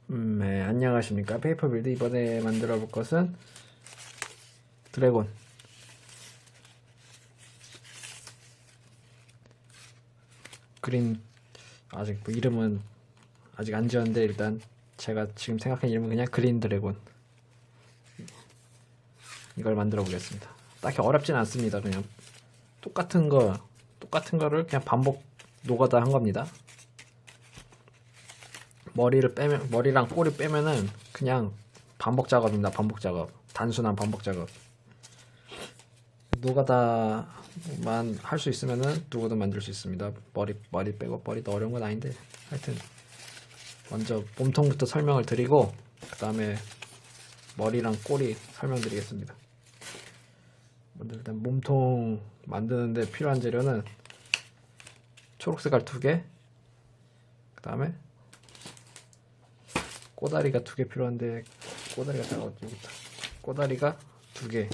네, 안녕하십니까. 페이퍼빌드. 이번에 만들어 볼 것은 드래곤. 그린, 아직 뭐 이름은 아직 안 지었는데, 일단 제가 지금 생각한 이름은 그냥 그린 드래곤. 이걸 만들어 보겠습니다. 딱히 어렵진 않습니다. 그냥 똑같은 거를 그냥 반복 노가다 한 겁니다. 머리랑 꼬리 빼면은 그냥 반복 작업입니다. 반복 작업. 단순한 반복 작업. 노가다만 할 수 있으면은 누구도 만들 수 있습니다. 머리 빼고, 머리도 어려운 건 아닌데. 하여튼 먼저 몸통부터 설명을 드리고, 그 다음에 머리랑 꼬리 설명드리겠습니다. 먼저 일단 몸통 만드는데 필요한 재료는 초록색깔 2개, 그 다음에 꼬다리가 2개 필요한데, 꼬다리가 잘 어디부터? 꼬다리가 2개,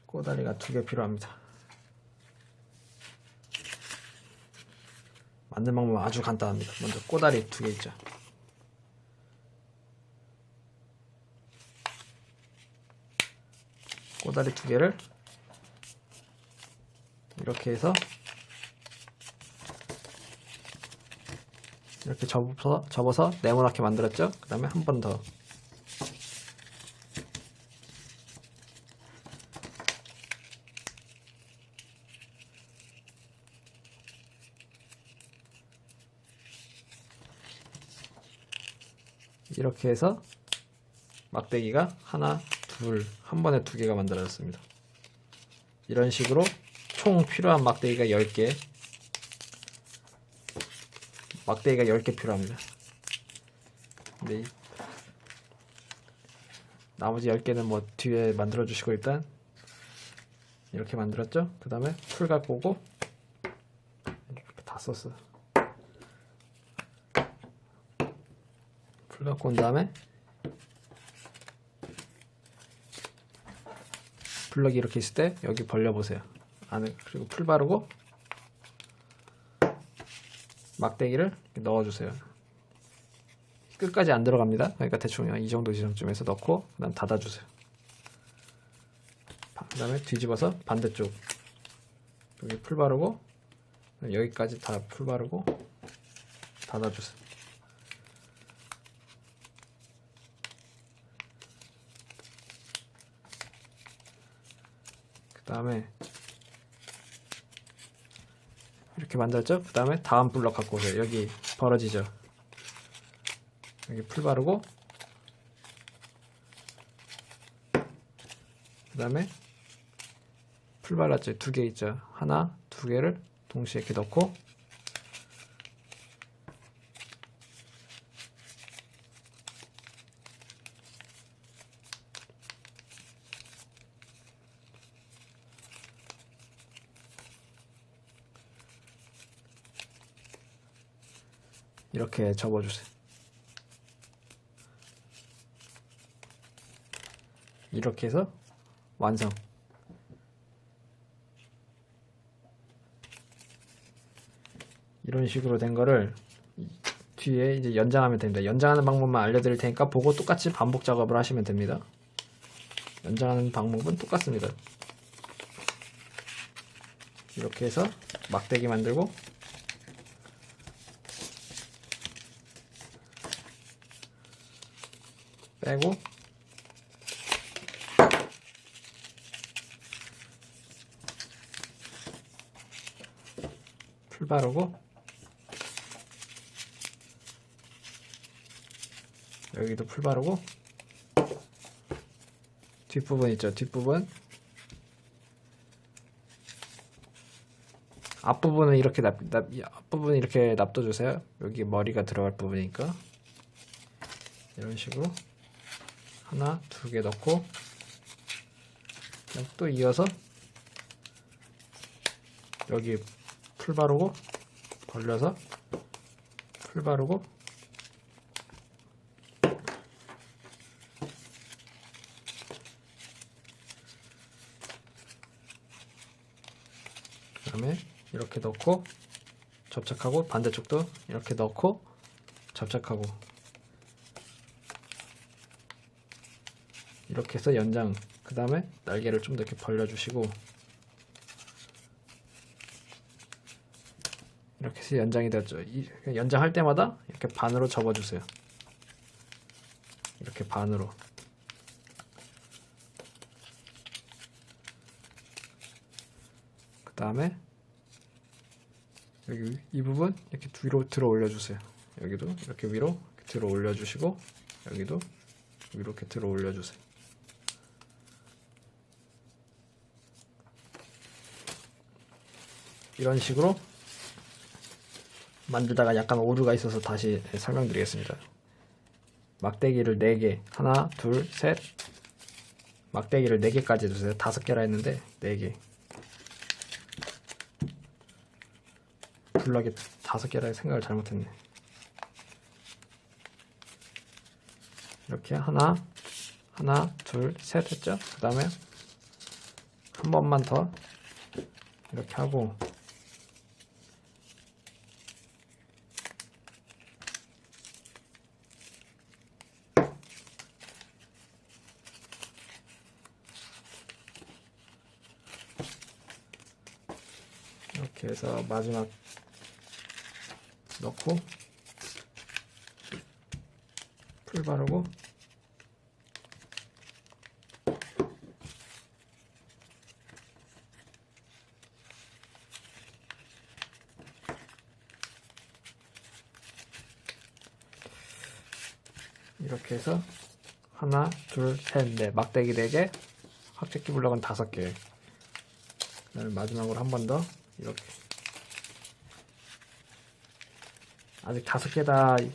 꼬다리가 2개 필요합니다. 만드는 방법은 아주 간단합니다. 먼저 꼬다리 2개 있죠. 꼬다리 2개를 이렇게 해서 이렇게 접어서 네모나게 만들었죠. 그 다음에 한 번 더 이렇게 해서 막대기가 하나, 둘, 한 번에 2개가 만들어졌습니다. 이런 식으로 총 필요한 막대기가 10개, 막대기가 10개 필요합니다. 근데 나머지 10개는 뭐 뒤에 만들어 주시고, 일단 이렇게 만들었죠. 그 다음에 풀 갖고 오고, 이렇게 다 썼어. 풀 갖고 온 다음에 블럭이 이렇게 있을 때 여기 벌려보세요. 안에, 그리고 풀 바르고 막대기를 이렇게 넣어주세요. 끝까지 안 들어갑니다. 그러니까 대충 이 정도 지점쯤에서 넣고, 그 다음 닫아주세요. 그 다음에 뒤집어서 반대쪽 여기 풀 바르고, 여기까지 다 풀 바르고 닫아주세요. 그 다음에 이렇게 만들었죠? 그 다음에 다음 블럭 갖고 오세요. 여기 벌어지죠? 여기 풀 바르고, 그 다음에 풀 발랐죠? 2개 있죠? 하나, 2개를 동시에 이렇게 넣고, 이렇게 접어주세요. 이렇게 해서 완성. 이런 식으로 된 거를 뒤에 이제 연장하면 됩니다. 연장하는 방법만 알려드릴 테니까 보고 똑같이 반복 작업을 하시면 됩니다. 연장하는 방법은 똑같습니다. 이렇게 해서 막대기 만들고, 빼고, 풀 바르고, 여기도 풀 바르고, 뒷부분 있죠? 뒷부분, 앞부분은 이렇게 앞부분 이렇게 놔둬주세요. 여기 머리가 들어갈 부분이니까. 이런 식으로 하나, 2개 넣고, 또 이어서 여기 풀 바르고, 벌려서 풀 바르고, 이렇게 넣고 접착하고, 반대쪽도 이렇게 넣고 접착하고, 이렇게 해서 연장, 그 다음에 날개를 좀 더 이렇게 벌려주시고, 이렇게 해서 연장이 되었죠. 연장할 때마다 이렇게 반으로 접어주세요. 이렇게 반으로. 그 다음에 여기 이 부분 이렇게 위로 들어 올려주세요. 여기도 이렇게 위로 들어 올려주시고, 여기도 위로 이렇게 들어 올려주세요. 이런 식으로 만들다가 약간 오류가 있어서 다시 설명드리겠습니다. 막대기를 4개, 하나, 둘, 셋, 막대기를 4개까지 해주세요. 5개라 했는데 4개. 블럭이 5개라 생각을 잘못했네. 이렇게 하나, 둘, 셋 했죠? 그 다음에 한 번만 더 이렇게 하고, 이렇게 해서 마지막 넣고 풀 바르고, 이렇게 해서 하나, 둘, 셋, 넷, 막대기 4개, 확제기 블럭은 5개. 그다음에 마지막으로 한 번 더 이렇게. 아직 5개다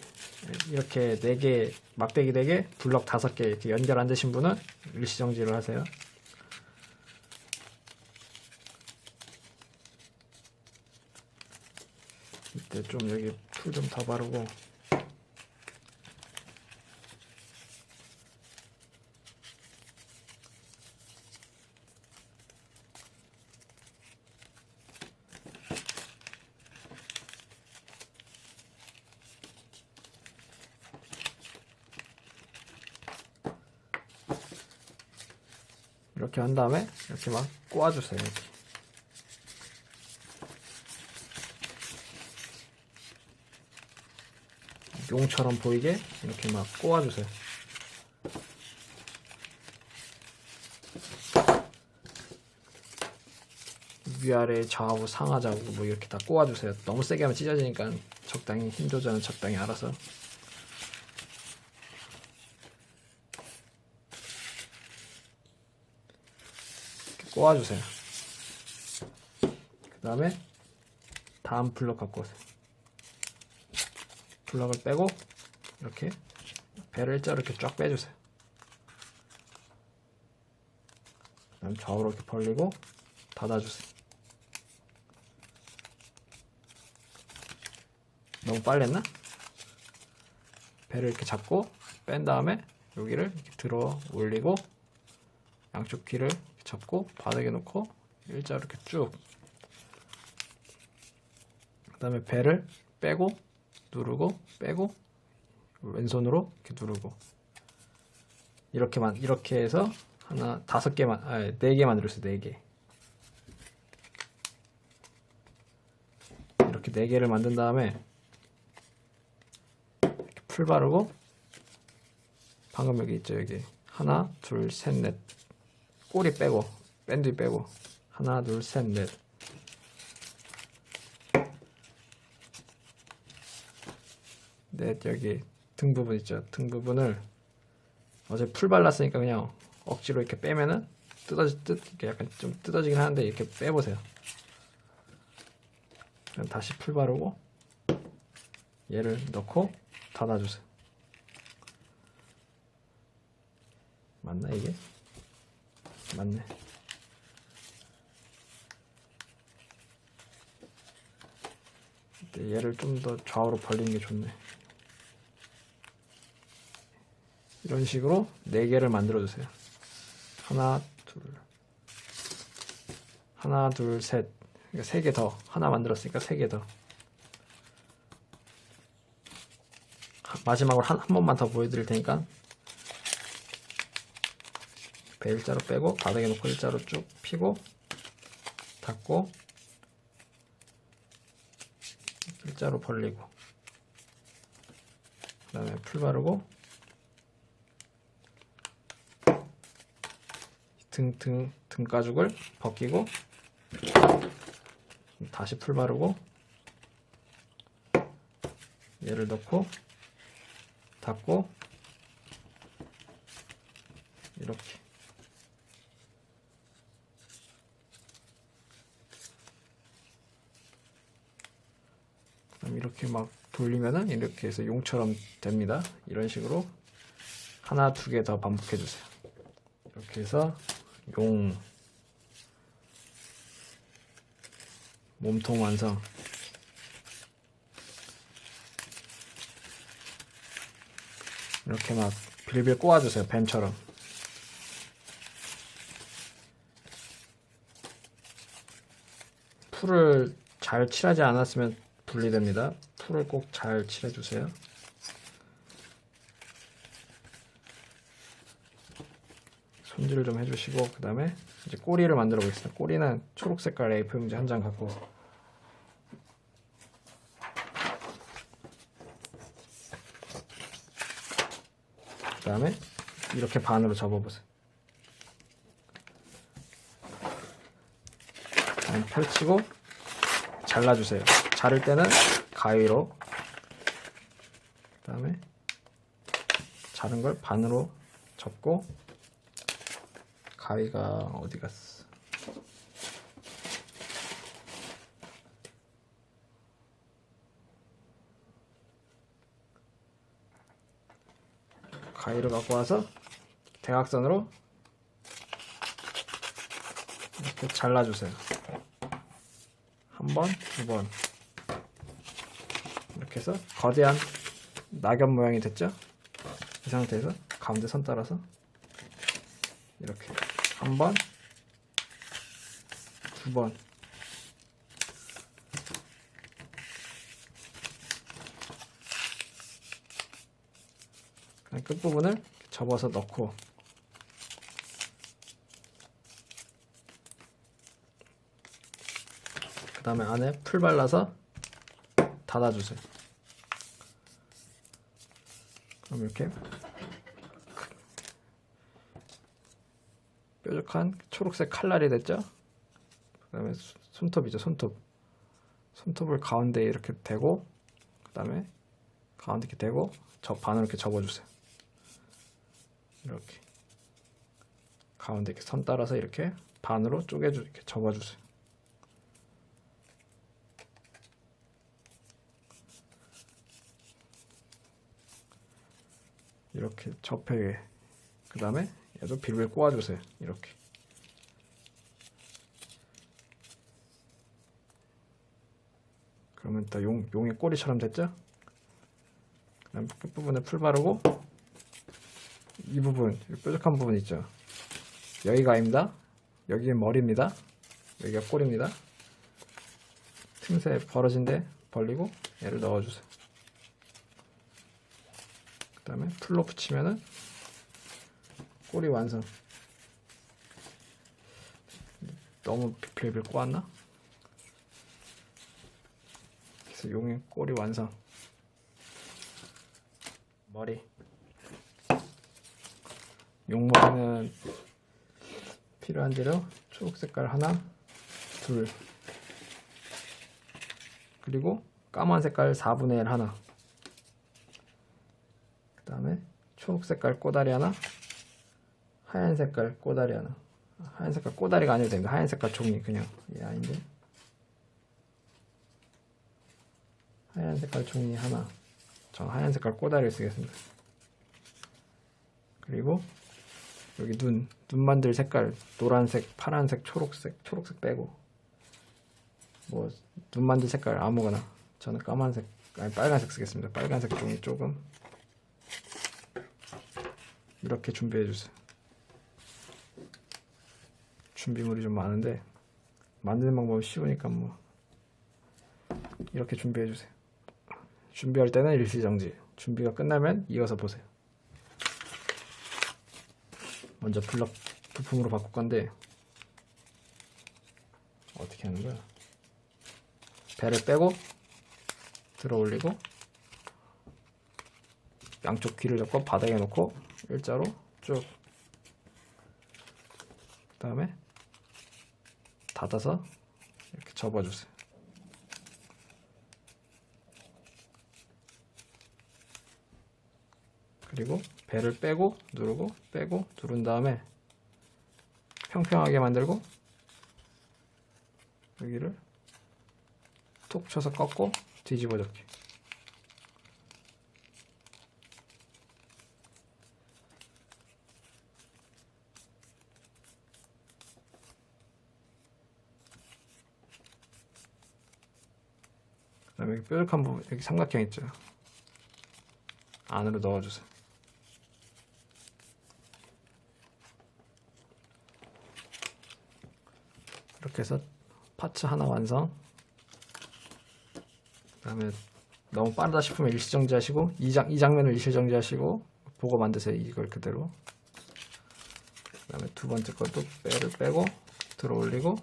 이렇게 4개, 막대기 4개, 블럭 5개 이렇게 연결 안 되신 분은 일시정지를 하세요. 이때 좀 여기 풀 좀 더 바르고, 이렇게 한 다음에 이렇게 막 꼬아주세요. 이렇게. 용처럼 보이게 이렇게 막 꼬아주세요. 위아래 좌우 상하좌우 뭐 이렇게 다 꼬아주세요. 너무 세게 하면 찢어지니까 적당히, 힘 조절은 적당히 알아서. 꼬아주세요. 그 다음에 다음 블럭 갖고 오세요. 블럭을 빼고 이렇게 배를 일자로 이렇게 쫙 빼주세요. 그 다음 좌우로 이렇게 벌리고 닫아주세요. 너무 빨리 했나? 배를 이렇게 잡고 뺀 다음에 여기를 이렇게 들어 올리고, 양쪽 귀를 접고 바닥에 놓고 일자로 이렇게 쭉. 그 다음에 배를 빼고 누르고 빼고, 왼손으로 이렇게 누르고, 이렇게 해서 하나 5개만, 4개 만들었어요. 4개. 이렇게 4개를 만든 다음에 이렇게 풀 바르고, 방금 여기 있죠. 여기 하나, 둘, 셋, 넷, 꼬리 빼고, 밴드 빼고, 하나, 둘, 셋, 넷. 넷, 여기 등 부분 있죠. 등 부분을 어제 풀 발랐으니까 그냥 억지로 이렇게 빼면은 이렇게 약간 좀 뜯어지긴 하는데, 이렇게 빼보세요. 그럼 다시 풀 바르고 얘를 넣고 닫아주세요. 맞나 이게? 맞네. 얘를 좀 더 좌우로 벌리는 게 좋네. 이런 식으로 4개를 만들어 주세요. 하나, 둘, 셋. 그러니까 3개 더. 하나 만들었으니까 3개 더. 마지막으로 한 번만 더 보여드릴 테니까 배 일자로 빼고 바닥에 놓고 일자로 쭉 피고 닫고 일자로 벌리고 그 다음에 풀 바르고 등 가죽을 벗기고 다시 풀 바르고 얘를 넣고 닫고 이렇게 그럼 이렇게 막 돌리면은 이렇게 해서 용처럼 됩니다. 이런 식으로 하나, 2개 더 반복해 주세요. 이렇게 해서 용 몸통 완성. 이렇게 막 빌빌 꼬아주세요. 뱀처럼. 풀을 잘 칠하지 않았으면 분리됩니다. 풀을 꼭 잘 칠해주세요. 손질 좀 해주시고 그 다음에 이제 꼬리를 만들어 보겠습니다. 꼬리는 초록 색깔 A4 용지 한 장 갖고 그 다음에 이렇게 반으로 접어보세요. 다음 펼치고 잘라주세요. 자를 때는 가위로 그 다음에 자른 걸 반으로 접고 가위가 어디 갔어? 가위를 갖고 와서 대각선으로 이렇게 잘라주세요. 한 번, 2번 이렇게 해서 거대한 낙엽 모양이 됐죠? 이 상태에서 가운데 선 따라서 이렇게 한 번, 2번 끝부분을 접어서 넣고 그 다음에 안에 풀 발라서 닫아주세요. 그럼 이렇게 뾰족한 초록색 칼날이 됐죠? 그 다음에 손톱이죠. 손톱을 가운데에 이렇게 대고 그 다음에 가운데 이렇게 대고 반으로 이렇게 접어주세요. 이렇게 가운데 이렇게 선 따라서 이렇게 반으로 이렇게 접어주세요. 이렇게 접해 그 다음에 얘도 빌빌 꼬아주세요. 이렇게 그러면 또 용의 꼬리처럼 됐죠? 그 다음 끝부분에 풀 바르고 이 부분, 이 뾰족한 부분 있죠? 여기가 아닙니다. 여기가 머리입니다. 여기가 꼬리입니다. 틈새 벌어진 데 벌리고 얘를 넣어주세요. 그 다음에 풀로 붙이면은 꼬리 완성. 너무 빌빌 꼬았나? 그래서 용의 꼬리 완성. 머리. 용머리는 필요한 대로 초록 색깔 하나, 둘, 그리고 까만 색깔 4분의 1 하나, 그 다음에 초록 색깔 꼬다리 하나, 하얀 색깔 꼬다리 하나. 하얀 색깔 꼬다리가 아니어도 됩니다. 하얀 색깔 종이 그냥 아닌데 하얀 색깔 종이 하나. 저 하얀 색깔 꼬다리를 쓰겠습니다. 그리고 여기 눈 만들 색깔 노란색, 파란색, 초록색 빼고 뭐 눈 만들 색깔 아무거나. 저는 까만색 아니 빨간색 쓰겠습니다. 빨간색 종이 조금 이렇게 준비해 주세요. 준비물이 좀 많은데 만드는 방법이 쉬우니까 뭐 이렇게 준비해 주세요. 준비할 때는 일시정지, 준비가 끝나면 이어서 보세요. 먼저 블럭 부품으로 바꿀 건데 어떻게 하는 거야? 배를 빼고 들어 올리고 양쪽 귀를 잡고 바닥에 놓고 일자로 쭉, 그 다음에 닫아서 이렇게 접어주세요. 그리고 배를 빼고 누르고 빼고 누른 다음에 평평하게 만들고 여기를 톡 쳐서 꺾고 뒤집어 접기. 그 다음에 여기 뾰족한 부분, 여기 삼각형 있죠? 안으로 넣어주세요. 이렇게 해서 파츠 하나 완성. 그 다음에 너무 빠르다 싶으면 일시정지 하시고 이 장면을 일시정지 하시고 보고 만드세요. 이걸 그대로. 그 다음에 두 번째 것도 배를 빼고 들어 올리고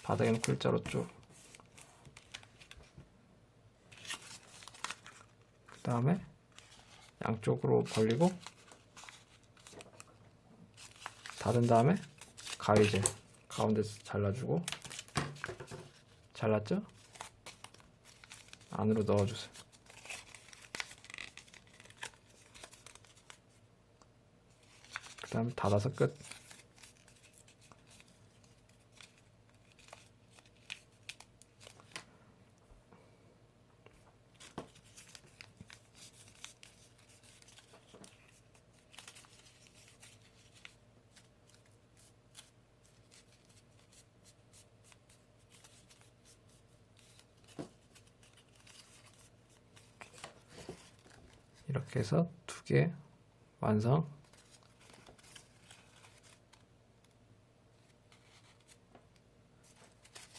바닥에 놓고 일자로 쭉. 그 다음에 양쪽으로 벌리고 닫은 다음에 가위질 가운데서 잘라주고, 잘랐죠? 안으로 넣어주세요. 그 다음에 닫아서 끝. 이렇게 해서 두 개 완성.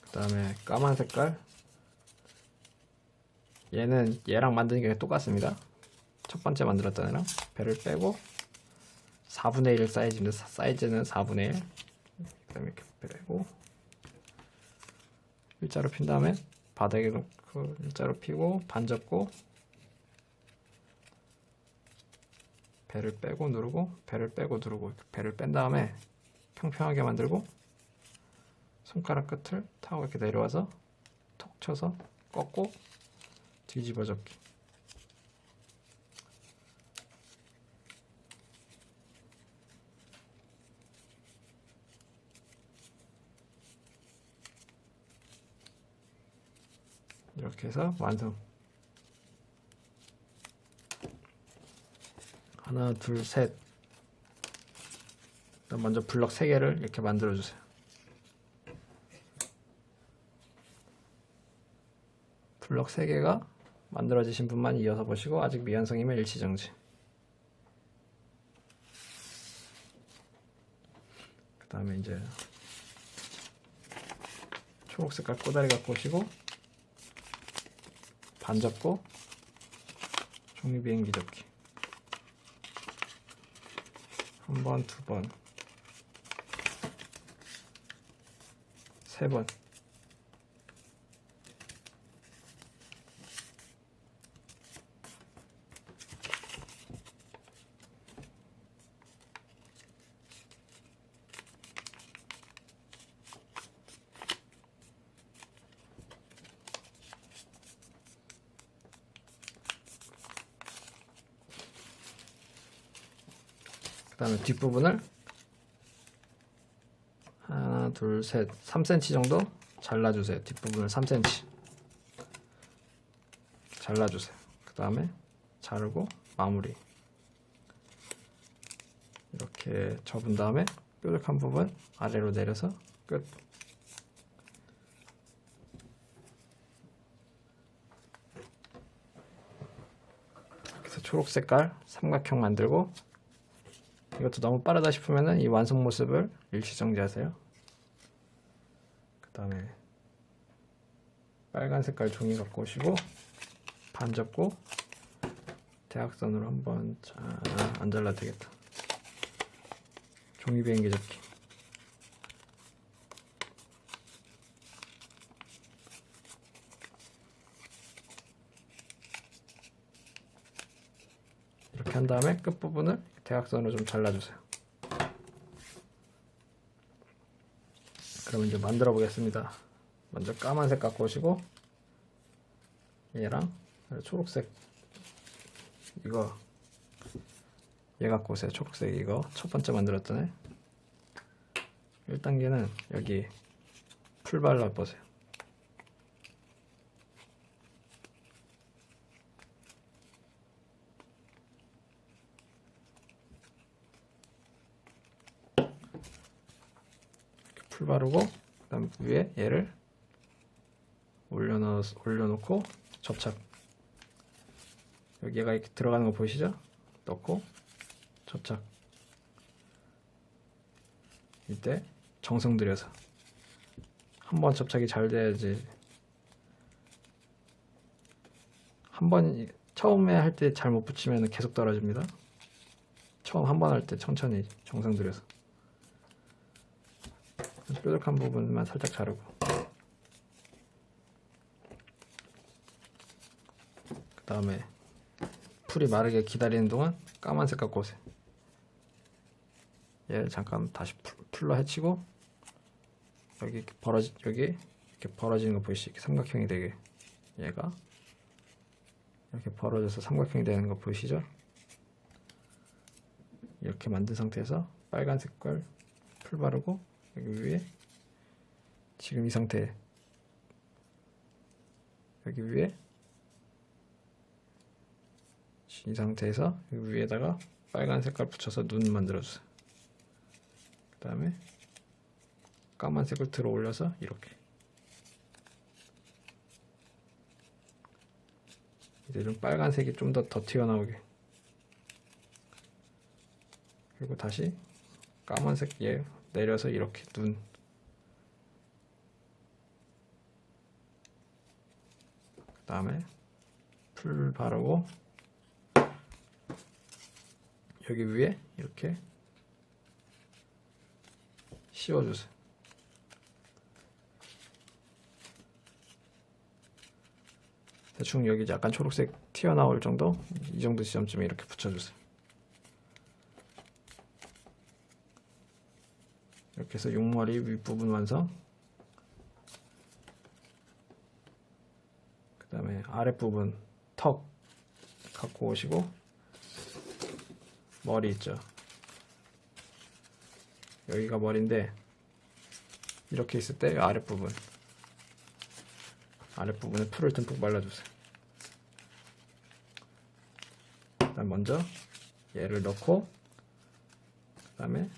그 다음에 까만 색깔, 얘는 얘랑 만드는 게 똑같습니다. 첫 번째 만들었던 애랑. 배를 빼고 4분의 1 사이즈인데 사이즈는 4분의 1. 그 다음에 이렇게 빼고 일자로 핀 다음에 바닥에 놓고 일자로 피고 반 접고 배를 빼고 누르고 배를 빼고 누르고 배를 뺀 다음에 평평하게 만들고 손가락 끝을 타고 이렇게 내려와서 톡 쳐서 꺾고 뒤집어 접기. 이렇게 해서 완성. 하나, 둘, 셋. 먼저 블럭 3개를 이렇게 만들어 주세요. 블럭 3개가 만들어지신 분만 이어서 보시고 아직 미완성이면 일시정지. 그 다음에 이제 초록색깔 꼬다리 갖고 오시고 반 접고 종이비행기 접기. 한 번, 두 번, 세 번. 그 다음에 뒷부분을 하나, 둘, 셋, 3cm 정도 잘라주세요. 뒷부분을 3cm 잘라주세요. 그 다음에 자르고 마무리. 이렇게 접은 다음에 뾰족한 부분 아래로 내려서 끝. 그래서 초록 색깔 삼각형 만들고, 이것도 너무 빠르다 싶으면 이 완성 모습을 일시정지하세요. 다음에 빨간 색깔 종이 갖고 오시고 반 접고 대각선으로 한번 안 잘라도 되겠다. 종이 비행기 접기. 이렇게 한 다음에 끝부분을 대각선으로 좀 잘라주세요. 그럼 이제 만들어 보겠습니다. 먼저 까만색 갖고 오시고 얘랑 초록색 이거 얘 갖고 오세요. 초록색 이거 첫 번째 만들었던 애. 1단계는 여기 풀 발라 보세요. 풀 바르고 그다음 위에 얘를 올려놓고 접착. 여기가 이렇게 들어가는 거 보이시죠? 넣고 접착. 이때 정성 들여서 한번 접착이 잘 돼야지. 한번 처음에 할 때 잘못 붙이면 계속 떨어집니다. 처음 한 번 할 때 천천히 정성 들여서 뾰족한 부분만 살짝 자르고 그 다음에 풀이 마르게 기다리는 동안 까만색 갖고 오세요. 얘를 잠깐 다시 풀로 헤치고 여기 이렇게 벌어지는 거 보이시죠? 삼각형이 되게 얘가 이렇게 벌어져서 삼각형이 되는 거 보이시죠? 이렇게 만든 상태에서 빨간색 걸 풀 바르고 여기 위에 지금 이 상태 여기 위에 이 상태에서 여기 위에다가 빨간 색깔 붙여서 눈 만들어주세요. 그 다음에 까만색을 들어 올려서 이렇게 이제 좀 빨간색이 좀 더 튀어나오게 그리고 다시 까만색 얘 내려서 이렇게 눈 그 다음에 풀 바르고 여기 위에 이렇게 씌워주세요. 대충 여기 약간 초록색 튀어나올 정도 이 정도 지점쯤에 이렇게 붙여주세요. 이렇게 해서 용머리 윗부분 완성. 그 다음에 아랫부분 턱 갖고 오시고 머리 있죠. 여기가 머리인데 이렇게 있을 때 아랫부분에 풀을 듬뿍 발라주세요. 일단 먼저 얘를 넣고 그 다음에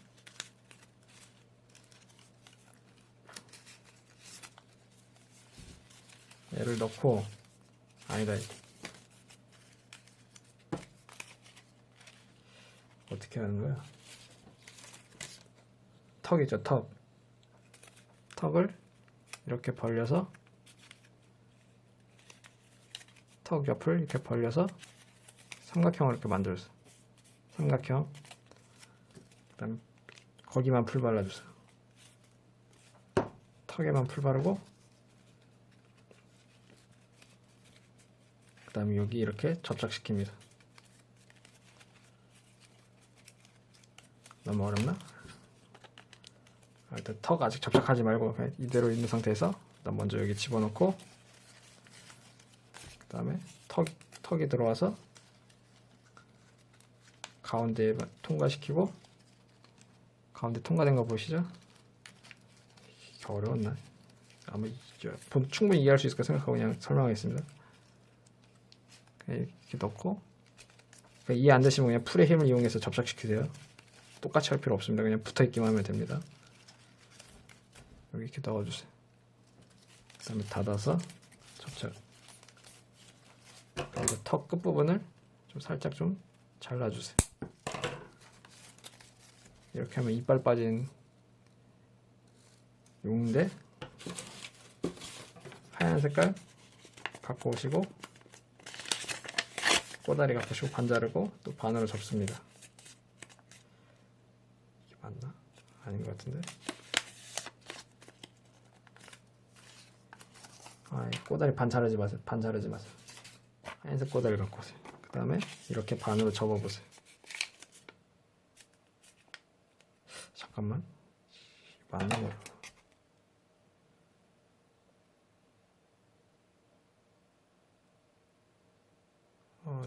얘를 넣고 아니다 어떻게 하는 거야? 턱이죠. 턱을 이렇게 벌려서 턱 옆을 이렇게 벌려서 삼각형을 이렇게 만들어주세요. 삼각형. 그 다음에 거기만 풀 발라주세요. 턱에만 풀 바르고 그 다음에 여기 이렇게 접착시킵니다. 너무 어렵나? 일단 턱 아직 접착하지 말고 그냥 이대로 있는 상태에서 일단 먼저 여기 집어넣고 그 다음에 턱이 들어와서 가운데에 통과시키고 가운데 통과된 거 보시죠? 어려웠나? 아마 충분히 이해할 수 있을 까 생각하고 그냥 설명하겠습니다. 이렇게 넣고 이해 안 되시면 그냥 풀의 힘을 이용해서 접착시키세요. 똑같이 할 필요 없습니다. 그냥 붙어있기만 하면 됩니다. 여기 이렇게 넣어주세요. 그 다음에 닫아서 접착. 그리고 턱 끝부분을 좀 살짝 좀 잘라주세요. 이렇게 하면 이빨 빠진 용인데 하얀 색깔 갖고 오시고 꼬다리 갖고 오시고 반 자르고 또 반으로 접습니다. 이게 맞나? 아닌 것 같은데. 꼬다리 반 자르지 마세요. 반 자르지 마세요. 하얀색 꼬다리 갖고 오세요. 그 다음에 이렇게 반으로 접어보세요. 잠깐만. 맞는 거야.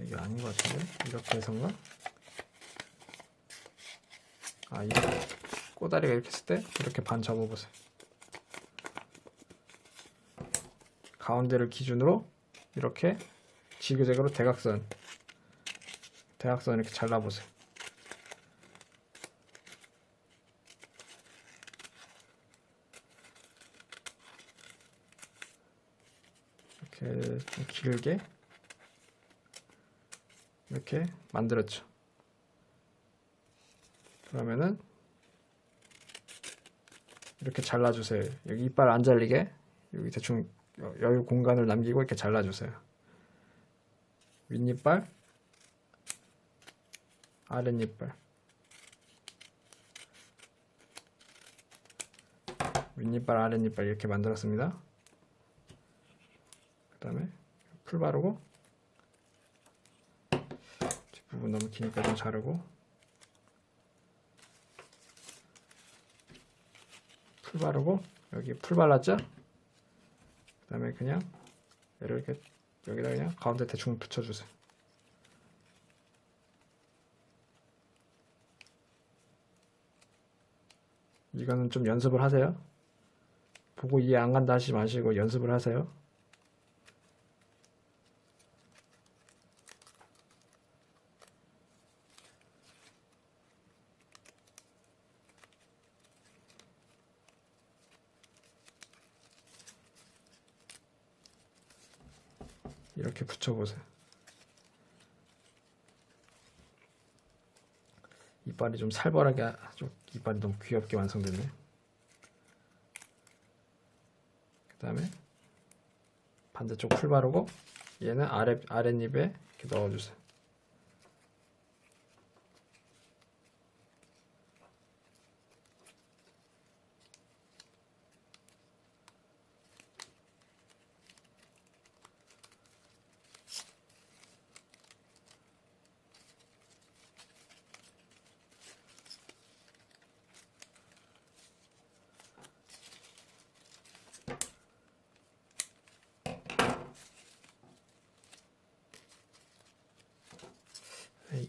이게 아닌 것 같은데? 이렇게 해서인가? 이거 꼬다리가 이렇게 있을 때 이렇게 반 접어보세요. 가운데를 기준으로 이렇게 지그재그로 대각선 이렇게 잘라보세요. 이렇게 좀 길게 이렇게 만들었죠. 그러면은 이렇게 잘라주세요. 여기 이빨 안 잘리게 여기 대충 여유 공간을 남기고 이렇게 잘라주세요. 윗니빨, 아랫니빨, 윗니빨, 아랫니빨 이렇게 만들었습니다. 그 다음에 풀 바르고 뒷부분 너무 기니까 좀 자르고 풀 바르고 여기 풀 발랐죠? 그 다음에 그냥 얘를 이렇게 여기다 그냥 가운데 대충 붙여주세요. 이거는 좀 연습을 하세요. 보고 이해 안 간다 하시지 마시고 연습을 하세요. 이렇게 붙여보세요. 이빨이 좀 살벌하게, 이빨이 너무 귀엽게 완성됐네. 그 다음에 반대쪽 풀 바르고 얘는 아랫입에 이렇게 넣어주세요.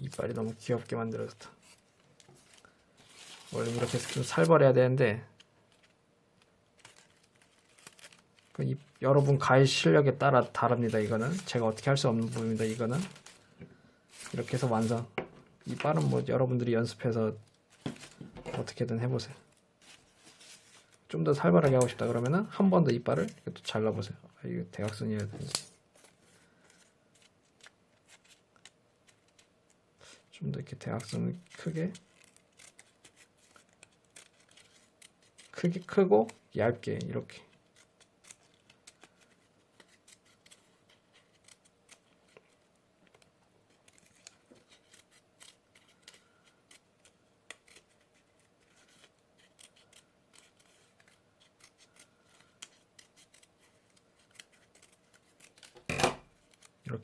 이빨이 너무 귀엽게 만들어졌다. 원래 이렇게 좀 살벌해야 되는데 여러분 가위 실력에 따라 다릅니다. 이거는 제가 어떻게 할 수 없는 부분입니다. 이거는 이렇게 해서 완성. 이빨은 뭐 여러분들이 연습해서 어떻게든 해보세요. 좀 더 살벌하게 하고 싶다 그러면은 한 번 더 이빨을 또 잘라보세요. 이거 대각선이어야 되는데 좀 더 이렇게 대각선을 크고 얇게 이렇게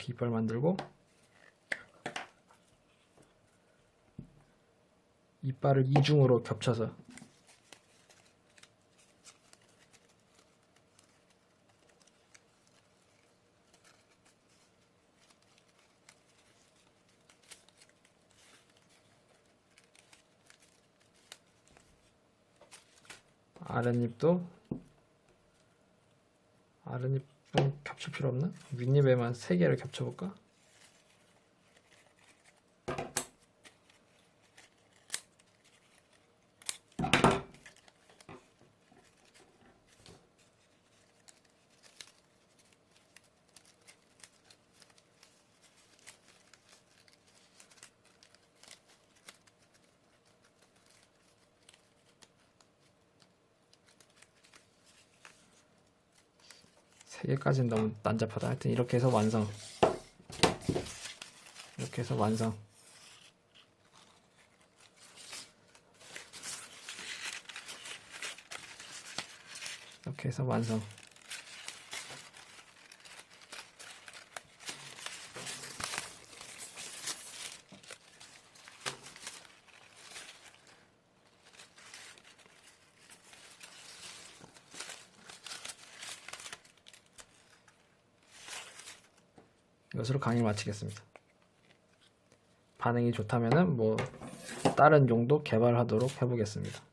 이빨 만들고 이빨을 이중으로 겹쳐서 아랫입은 겹칠 필요 없나? 윗입에만 3개를 겹쳐볼까? 3개까지는 너무 난잡하다. 하여튼 이렇게 해서 완성. 이렇게 해서 완성. 이렇게 해서 완성. 이것으로 강의를 마치겠습니다. 반응이 좋다면은 뭐 다른 용도 개발하도록 해보겠습니다.